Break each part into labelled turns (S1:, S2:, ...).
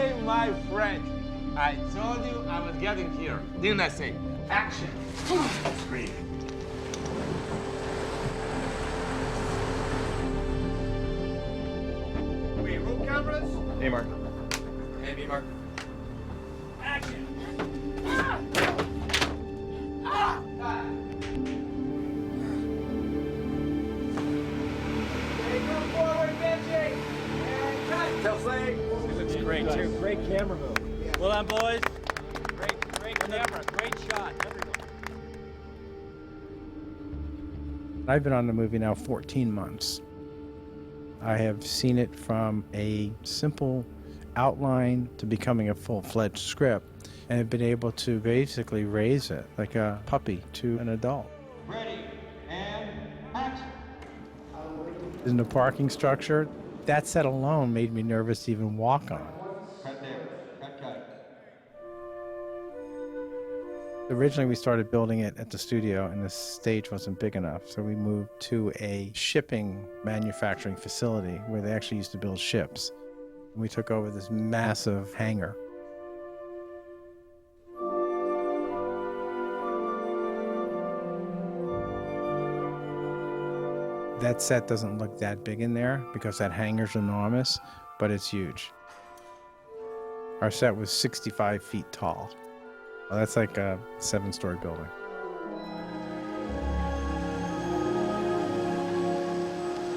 S1: Okay, my friend. I told you I was getting here. Didn't I say? Action. Scream. Wait, roll cameras.
S2: Hey, Mark.
S1: Hey, B, Mark. Action.
S2: It's great, too. Great camera move.
S3: Well done, boys. Great camera, great shot, everyone.
S4: I've been on the movie now 14 months. I have seen it from a simple outline to becoming a full-fledged script, and have been able to basically raise it like a puppy to an adult.
S5: Ready, and action.
S4: In the parking structure, that set alone made me nervous to even walk on.
S5: Cut there. Cut.
S4: Originally, we started building it at the studio, and the stage wasn't big enough, so we moved to a shipping manufacturing facility where they actually used to build ships. We took over this massive hangar. That set doesn't look that big in there because that hangar's enormous, but it's huge. Our set was 65 feet tall. Well, that's like a 7-story building.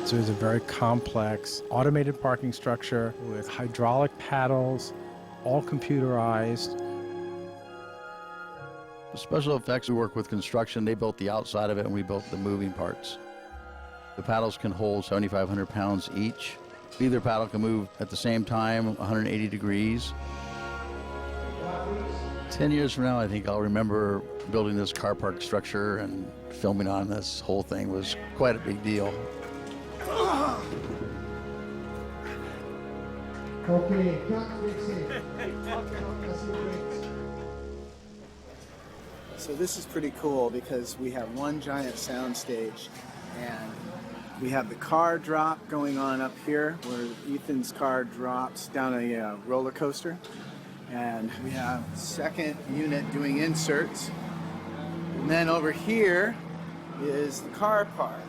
S4: So it's a very complex automated parking structure with hydraulic paddles, all computerized.
S6: The special effects, we work with construction. They built the outside of it and we built the moving parts. The paddles can hold 7,500 pounds each. Either paddle can move at the same time, 180 degrees. 10 years from now, I think I'll remember building this car park structure and filming on this whole thing was quite a big deal.
S7: Okay, cut. So this is pretty cool because we have one giant sound stage, and we have the car drop going on up here where Ethan's car drops down a roller coaster. And we have second unit doing inserts. And then over here is the car park.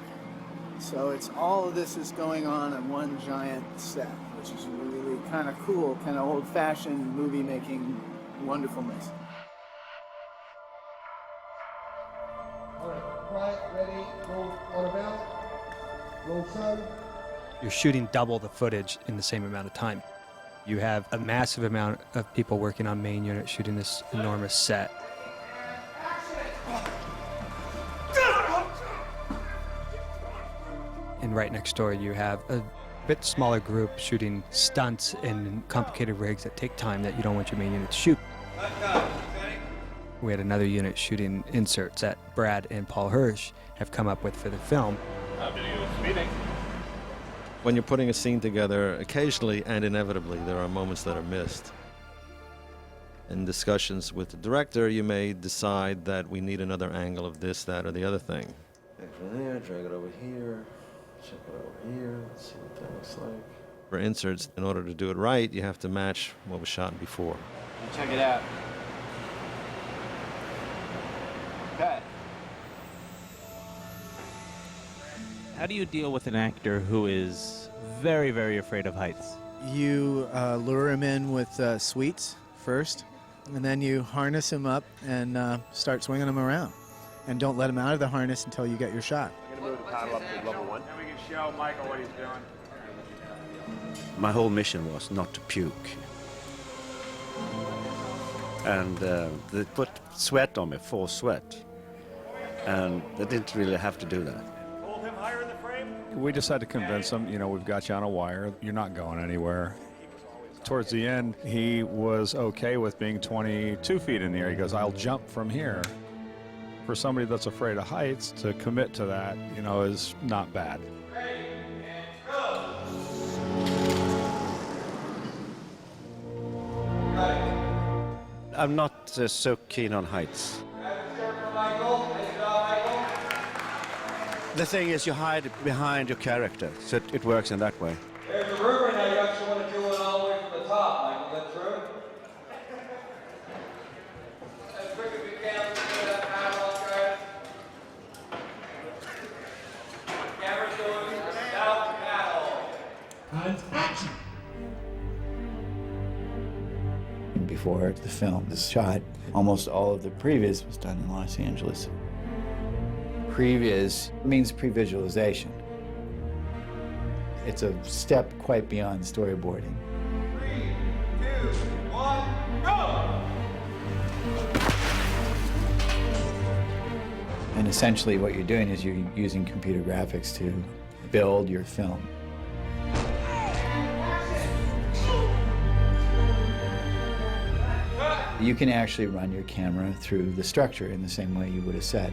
S7: So it's all of this is going on in one giant set, which is really kind of cool, kind of old-fashioned movie-making wonderfulness.
S5: All right, quiet, ready, roll on about. Roll sun.
S3: You're shooting double the footage in the same amount of time. You have a massive amount of people working on main unit shooting this enormous set. And right next door you have a bit smaller group shooting stunts and complicated rigs that take time that you don't want your main unit to shoot. We had another unit shooting inserts that Brad and Paul Hirsch have come up with for the film.
S8: When you're putting a scene together, occasionally and inevitably there are moments that are missed. In discussions with the director, you may decide that we need another angle of this, that, or the other thing. Take it from there, drag it over here, check it over here, let's see what that looks like. For inserts, in order to do it right, you have to match what was shot before.
S1: Check it out. Cut.
S9: How do you deal with an actor who is very, very afraid of heights?
S7: You lure him in with sweets first, and then you harness him up and start swinging him around. And don't let him out of the harness until you get your shot.
S2: I'm going to move the paddle up to level 1.
S1: And we can show Michael what he's doing.
S10: My whole mission was not to puke. And they put sweat on me, forced sweat. And they didn't really have to do that.
S2: Hold him higher in the frame.
S11: We just had to convince him, you know, we've got you on a wire. You're not going anywhere. Towards the end, he was okay with being 22 feet in the air. He goes, I'll jump from here. For somebody that's afraid of heights, to commit to that, you know, is not bad.
S5: Ready, and go.
S10: I'm not so keen on heights. The thing is, you hide behind your character, so it works in that way.
S5: There's the river now. You actually want to do it all the way from the top, Michael. Is that true? And action!
S12: Before the film is shot, almost all of the previs was done in Los Angeles. Previs means pre-visualization. It's a step quite beyond storyboarding.
S5: 3, 2, 1, go!
S12: And essentially what you're doing is you're using computer graphics to build your film. You can actually run your camera through the structure in the same way you would a set.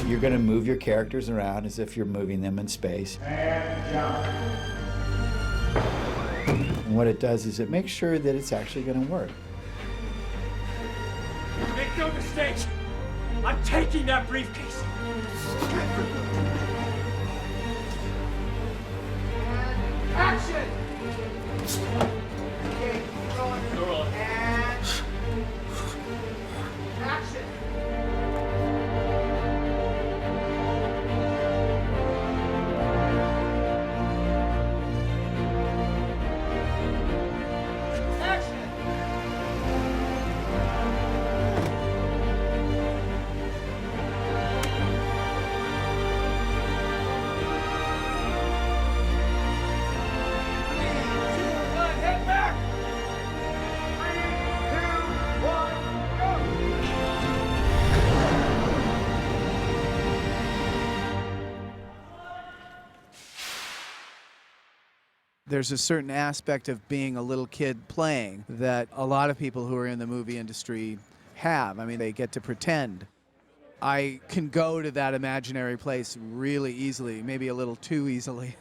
S12: You're going to move your characters around as if you're moving them in space.
S5: And jump.
S12: And what it does is it makes sure that it's actually going to work.
S2: Make no mistake. I'm taking that briefcase.
S5: Action! Okay, keep rolling. And action!
S7: There's a certain aspect of being a little kid playing that a lot of people who are in the movie industry have. I mean, they get to pretend. I can go to that imaginary place really easily, maybe a little too easily.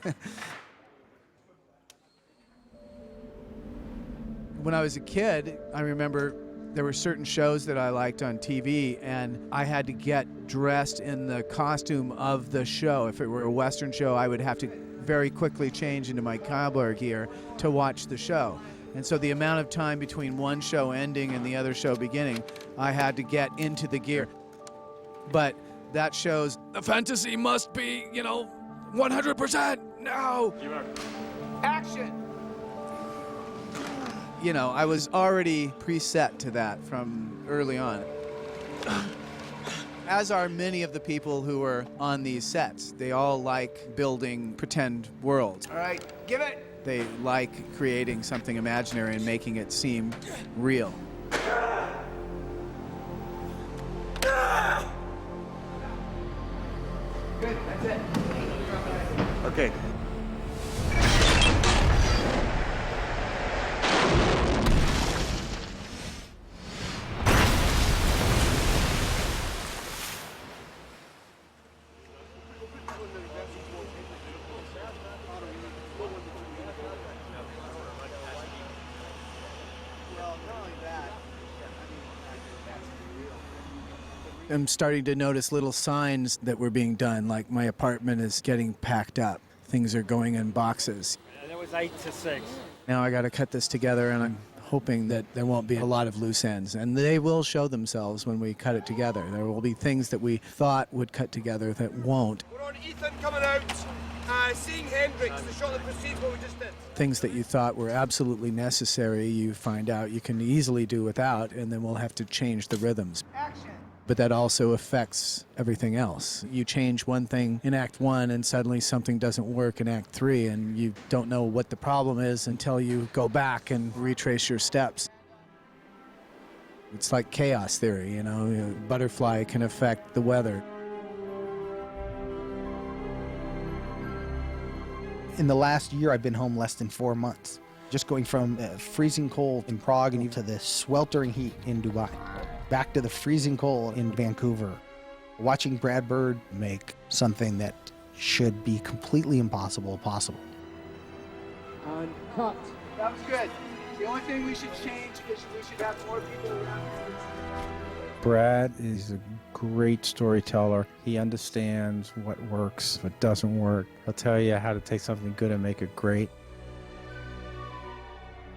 S7: When I was a kid, I remember there were certain shows that I liked on TV, and I had to get dressed in the costume of the show. If it were a Western show, I would have to very quickly change into my cowboy gear to watch the show. And so the amount of time between one show ending and the other show beginning, I had to get into the gear. But that shows the fantasy must be, 100% now. Action! I was already preset to that from early on. As are many of the people who are on these sets. They all like building pretend worlds.
S5: All right, give it!
S7: They like creating something imaginary and making it seem real.
S5: Good, that's it.
S2: Okay.
S7: I'm starting to notice little signs that were being done, like my apartment is getting packed up. Things are going in boxes.
S2: And it was 8 to 6.
S7: Now I got to cut this together, and I'm hoping that there won't be a lot of loose ends. And they will show themselves when we cut it together. There will be things that we thought would cut together that won't.
S5: We're on Ethan coming out, seeing Hendrix, the shot that precedes what we just did.
S7: Things that you thought were absolutely necessary, you find out you can easily do without, and then we'll have to change the rhythms.
S5: Action!
S7: But that also affects everything else. You change one thing in Act 1 and suddenly something doesn't work in Act 3, and you don't know what the problem is until you go back and retrace your steps. It's like chaos theory, a butterfly can affect the weather.
S13: In the last year, I've been home less than 4 months. Just going from freezing cold in Prague and to the sweltering heat in Dubai. Back to the freezing cold in Vancouver. Watching Brad Bird make something that should be completely impossible possible.
S5: And cut. That was good. The only thing we should change is we should have more people around here.
S4: Brad is a great storyteller. He understands what works, what doesn't work. He'll tell you how to take something good and make it great.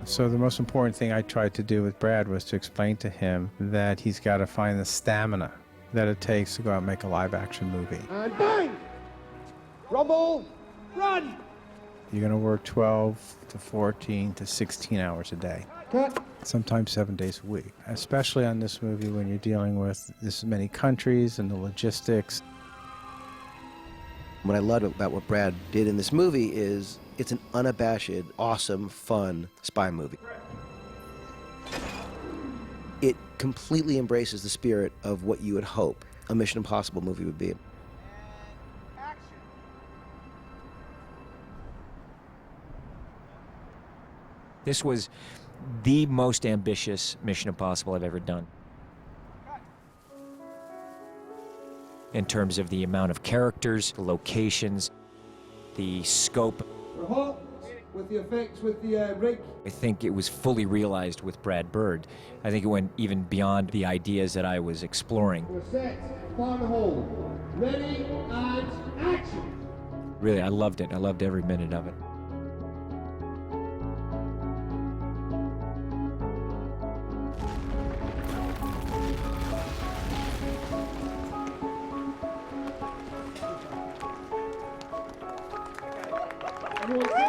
S4: So the most important thing I tried to do with Brad was to explain to him that he's got to find the stamina that it takes to go out and make a live action movie.
S5: And bang! Rumble! Run!
S4: You're going to work 12 to 14 to 16 hours a day,
S5: Cut!
S4: sometimes 7 days a week, especially on this movie when you're dealing with this many countries and the logistics.
S14: What I love about what Brad did in this movie is it's an unabashed, awesome, fun spy movie. It completely embraces the spirit of what you would hope a Mission Impossible movie would be.
S15: This was the most ambitious Mission Impossible I've ever done. In terms of the amount of characters, the locations, the scope.
S5: With the effects, with the rig.
S15: I think it was fully realized with Brad Bird. I think it went even beyond the ideas that I was exploring.
S5: We're set, fire in the hole. Ready, and action!
S15: Really, I loved it. I loved every minute of it.
S5: Everyone